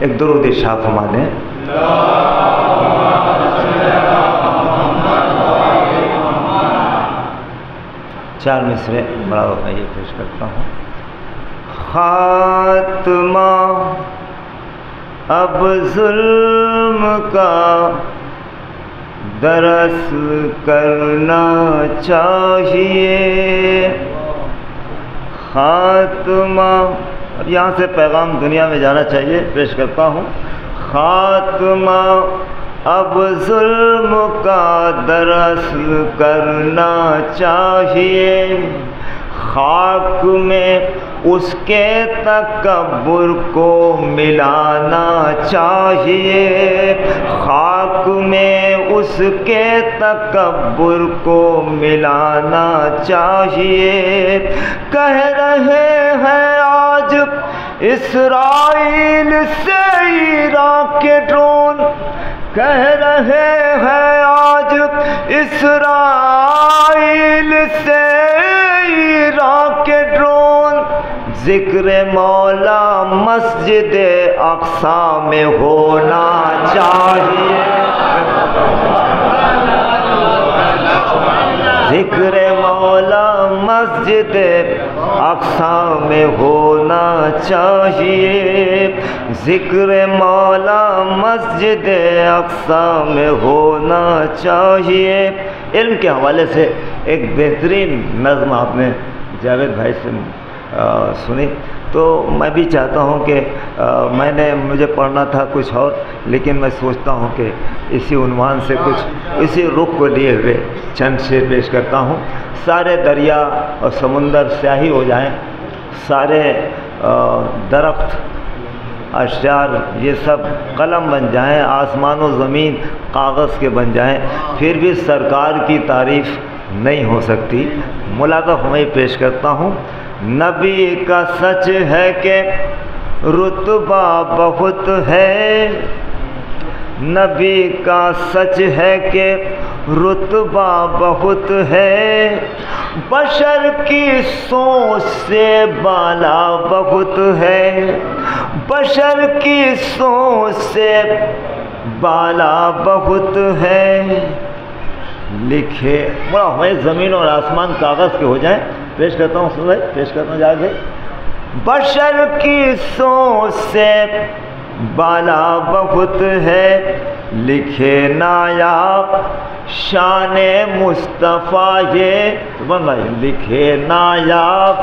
ایک درود ارشاد فرما دیں. چار مصرے بڑا ہوتا ہے، یہ پیش کرتا ہوں. خاتمہ اب ظلم کا دراصل کرنا چاہیے. خاتمہ، اب یہاں سے پیغام دنیا میں جانا چاہیے، پیش کرتا ہوں. خاتمہ اب ظلم کا دراصل کرنا چاہیے. خاک میں اس کے تکبر کو ملانا چاہیے. خاک میں اس کے تکبر کو ملانا چاہیے. کہہ رہے ہیں آج اسرائیل سے ایران کے ڈرون، کہہ رہے ہیں آج اسرائیل سے ایران کے ڈرون. ذکر مولا مسجد اقصی میں ہونا چاہیے. ذکر مولا مسجد اقصی میں ہونا چاہیے. ذکر مولا مسجد اقصی میں ہونا چاہیے. علم کے حوالے سے ایک بہترین نظم آپ نے جاوید بھائی سے سنی، تو میں بھی چاہتا ہوں کہ مجھے پڑھنا تھا کچھ اور، لیکن میں سوچتا ہوں کہ اسی عنوان سے کچھ اسی رخ کو لیے ہوئے چند شعر پیش کرتا ہوں. سارے دریا اور سمندر سیاہی ہو جائیں، سارے درخت اشجار یہ سب قلم بن جائیں، آسمان و زمین کاغذ کے بن جائیں، پھر بھی سرکار کی تعریف نہیں ہو سکتی. ملاطف میں پیش کرتا ہوں. نبی کا سچ ہے کہ رتبہ بہت ہے، نبی کا سچ ہے کہ رتبہ بہت ہے. بشر کی سوچ سے بالا بہت ہے، بشر کی سوچ سے بالا بہت ہے. لکھے بڑا ہوئے زمین اور آسمان کاغذ کے ہو جائیں. پیش کرتا ہوں سن بھائی، پیش کرتا ہوں جا کے. بشر کی سوچ سے بالا بہت ہے، لکھے نایاب شان مصطفیٰ یہ سبحان اللہ، لکھے نایاب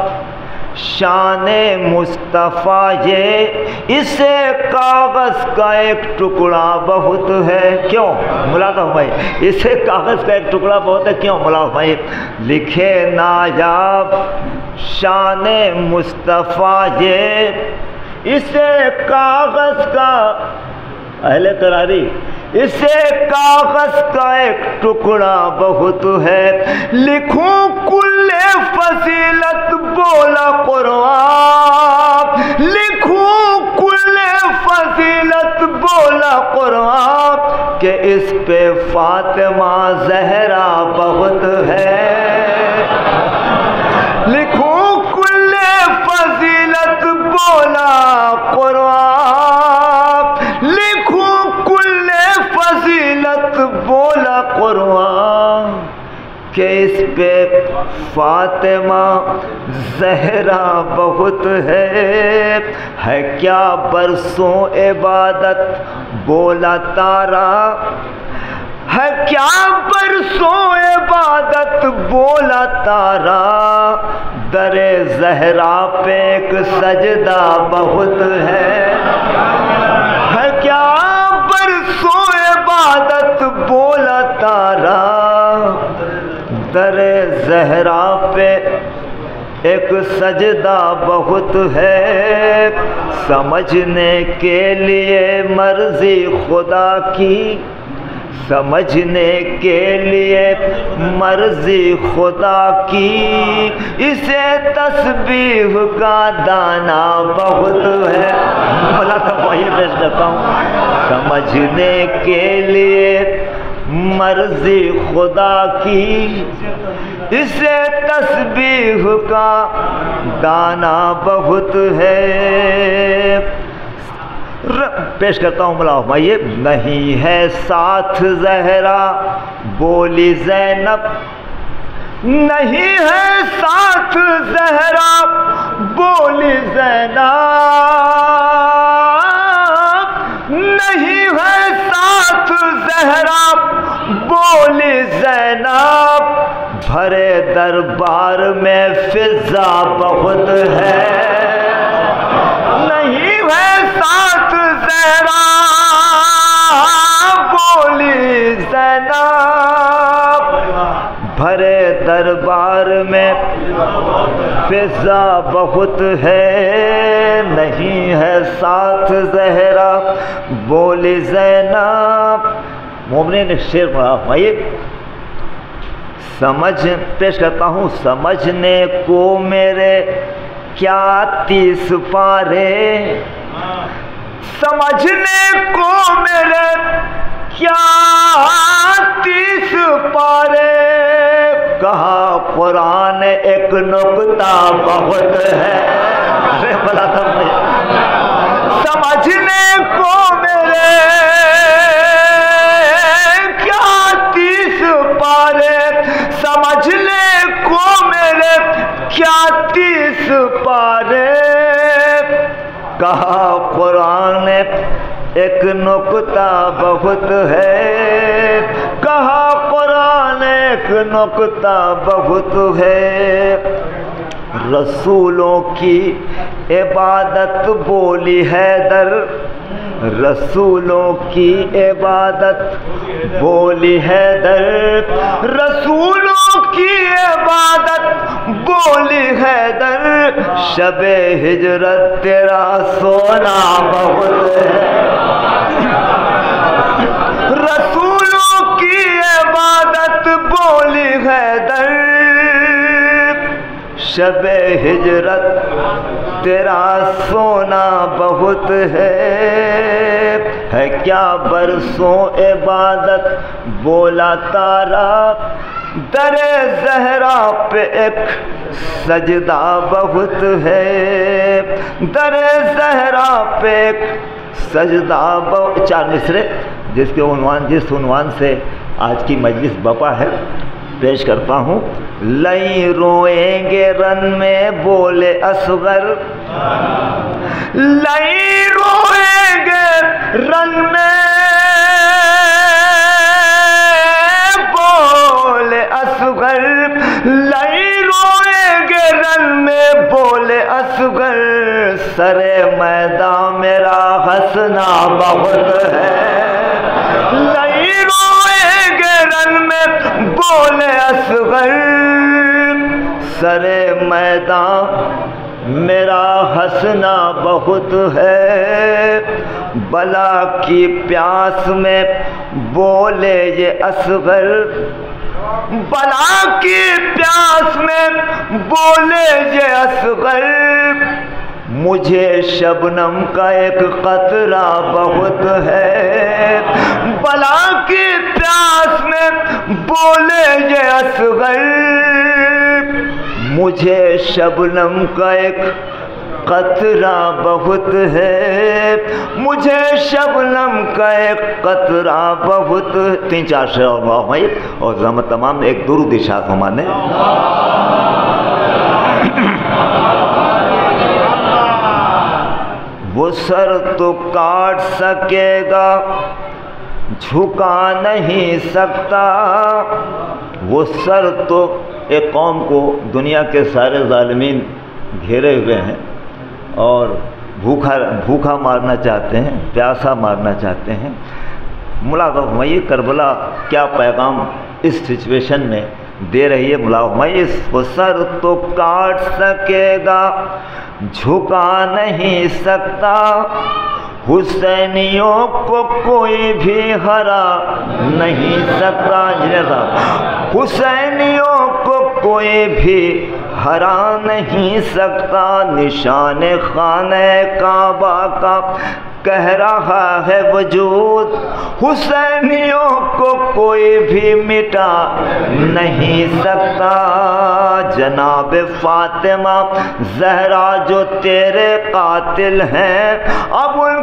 شان مصطفیٰ یہ، اسے کاغذ کا ایک ٹکڑا بہت ہے. کیوں ملاطف بھائی، اسے کاغذ کا ایک ٹکڑا بہت ہے، کیوں ملاطف بھائی؟ لکھے نایاب شان مصطفیٰ یہ، اسے کاغذ کا اہل قراری، اسے کاغذ کا ایک ٹکڑا بہت ہے. لکھوں کل فضیلت بولا قرآن، لکھوں کل فضیلت بولا قرآن، کہ اس پہ فاطمہ زہرا بہت ہے. لکھوں کل فضیلت بولا قرآن، لکھوں کل فضیلت بولا قرآن، کہ اس پہ فاطمہ زہرا بہت ہے. کیا برسوں عبادت بولا تارا، ہے کیا برسوں عبادت بولا تارا، در زہرا پہ ایک سجدہ بہت ہے. کیا برسوں عبادت بولا تارا، در زہرا پہ ایک سجدہ بہت ہے. سمجھنے کے لیے مرضی خدا کی، سمجھنے کے لیے مرضی خدا کی، اسے تسبیح کا دانا بہت ہے. بلا تھا وہی پیش کرتا ہوں. سمجھنے کے لیے مرضی خدا کی، اسے تسبیح کا دانا بہت ہے. پیش کرتا ہوں ملا فرمائیے، نہیں ہے ساتھ زہرا بولی زینب، نہیں ہے ساتھ زہرا بولی زینب، نہیں ہے ساتھ زہرا بولی زینب، بھرے دربار میں فضا بہت ہے، نہیں ہے ساتھ زہرا بولی زینب، بھرے دربار میں فضا بہت ہے، نہیں ہے ساتھ زہرا بولی زینب۔ مومنین شعر پڑھا بھائی، سمجھ پیش کرتا ہوں، سمجھنے کو میرے کیا 30 پارے، سمجھنے کو میرے کیا 30 پارے، کہا قرآن ایک نکتہ بہت ہے، ارے بلا تھا سمجھنے کو میرے کیا 30 پارے، سمجھنے کو میرے کیا 30 پارے، کہا قرآن ایک نکتہ بہت ہے، کہا قرآن ایک نکتہ بہت ہے، رسولوں کی عبادت بولی حیدر، رسولوں کی عبادت بولی حیدر، رسولوں کی عبادت بولی حیدر، شب ہجرت تیرا سونا بہت ہے، رسولوں کی عبادت بولی حیدر، شب ہجرت تیرا سونا بہت ہے کیا برسوں عبادت بولا تارا، در زہرا پہ ایک سجدہ بہت ہے، در زہرا پہ ایک سجدہ بہت۔ 4 مصرے جس عنوان سے آج کی مجلس بپا ہے، پیش کرتا ہوں، لئی روئیں گے رن میں بولے اصغر، لئی روئیں گے رن میں بولے اصغر، لئی روئیں گے رن میں بولے اصغر، سرے میدان میرا ہنسنا بہت ہے، لئی روئیں گے رن میں بولے اصغر، سرے میدان میرا ہنسنا بہت ہے، بلا کی پیاس میں بولے یہ اصغر، بلا کی پیاس میں بولے یہ اصغر، مجھے شبنم کا ایک قطرہ بہت ہے، بلا کی پیاس میں بولے یہ اصغر، مجھے شبنم کا ایک قطرہ بہت ہے، مجھے شبنم کا ایک قطرہ بہت۔ 3-4 شعر اور زحمت تمام ایک درود ارشاد فرمانے۔ وہ سر تو کاٹ سکے گا جھکا نہیں سکتا، وہ سر تو ایک قوم کو دنیا کے سارے ظالمین گھیرے ہوئے ہیں اور بھوکا مارنا چاہتے ہیں، پیاسا مارنا چاہتے ہیں۔ ملاقہ فرمائیے کربلا کیا پیغام اس سچویشن میں دے رہی ہے۔ ملاقہ فرمائیے وہ سر تو کاٹ سکے گا جھکا نہیں سکتا، حسینیوں کو کوئی بھی ہرا نہیں سکتا، حسینیوں کو کوئی بھی ہرا نہیں سکتا، نشان خانہ کعبہ کا کہہ رہا ہے وجود، حسینیوں کو کوئی بھی مٹا نہیں سکتا، جناب فاطمہ زہرا جو تیرے قاتل ہیں اب ان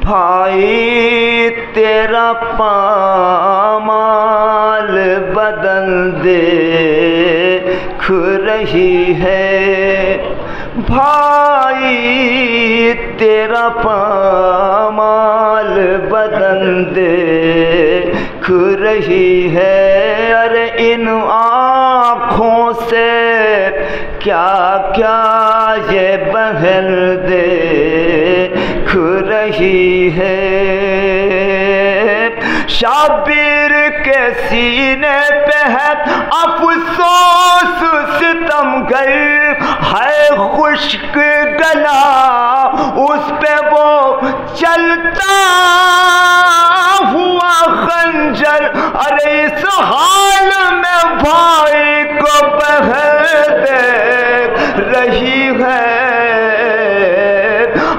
بھائی تیرا پامال بدل دیکھ رہی ہے، بھائی تیرا پامال بدل دیکھ رہی ہے، ارے ان آنکھوں سے کیا کیا یہ بہل دیکھ رہی ہے۔ شبیر کے سینے پہ ہے افسوس ستم گر، ہے خشک گلا اس پہ وہ چلتا ہوا خنجر، ارے اس حال میں بھائی کو بہل دیکھ رہی ہے،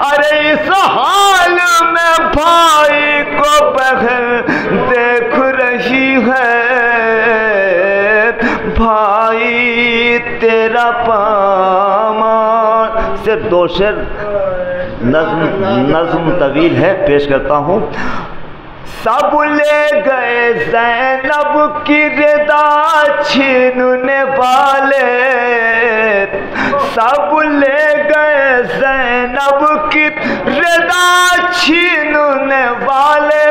ارے اس حال میں بھائی کو بہل دیکھ رہی ہے، بھائی تیرا پامال۔ صرف دو شعر، نظم طویل ہے، پیش کرتا ہوں۔ سب لے گئے زینب کی ردا چھیننے والے، سب لے گئے زینب کی ردا چھیننے والے،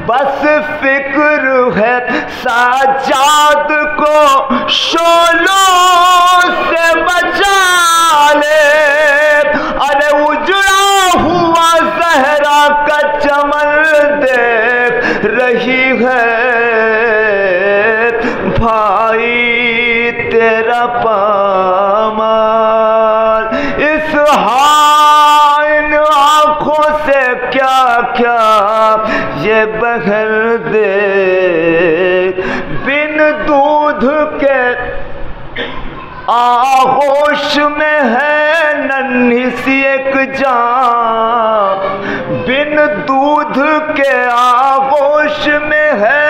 بس فکر ہے سجاد کو شعلوں سے بچا لے، ارے اجڑا ہوا زہرا کا چمن دیکھ رہی ہے، بھائی تیرا پامال اس ان آنکھوں سے کیا کیا یہ بہل دیکھ، بن دودھ کے آغوش میں ہے ننھی سی ایک جان، بن دودھ کے آغوش میں ہے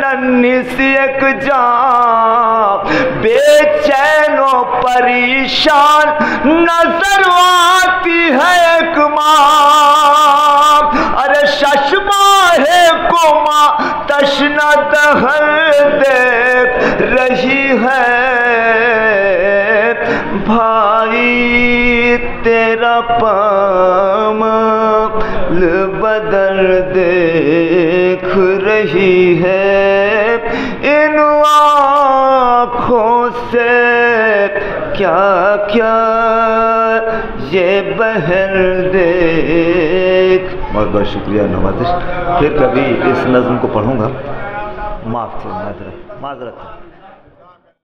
ننھی سی ایک جان، بے چین و پریشان نظر آتی ہے ایک ماں، ارے ششماہ کو ماں تشنہ دہر دیکھ رہی ہے، بھائی تیرا پامال بدل دیکھ رہی ہے، ان آنکھوں سے کیا کیا یہ بہل دیکھ۔ بہت بہت شکریہ نوازش، پھر کبھی اس نظم کو پڑھوں گا، معاف سے معذرت۔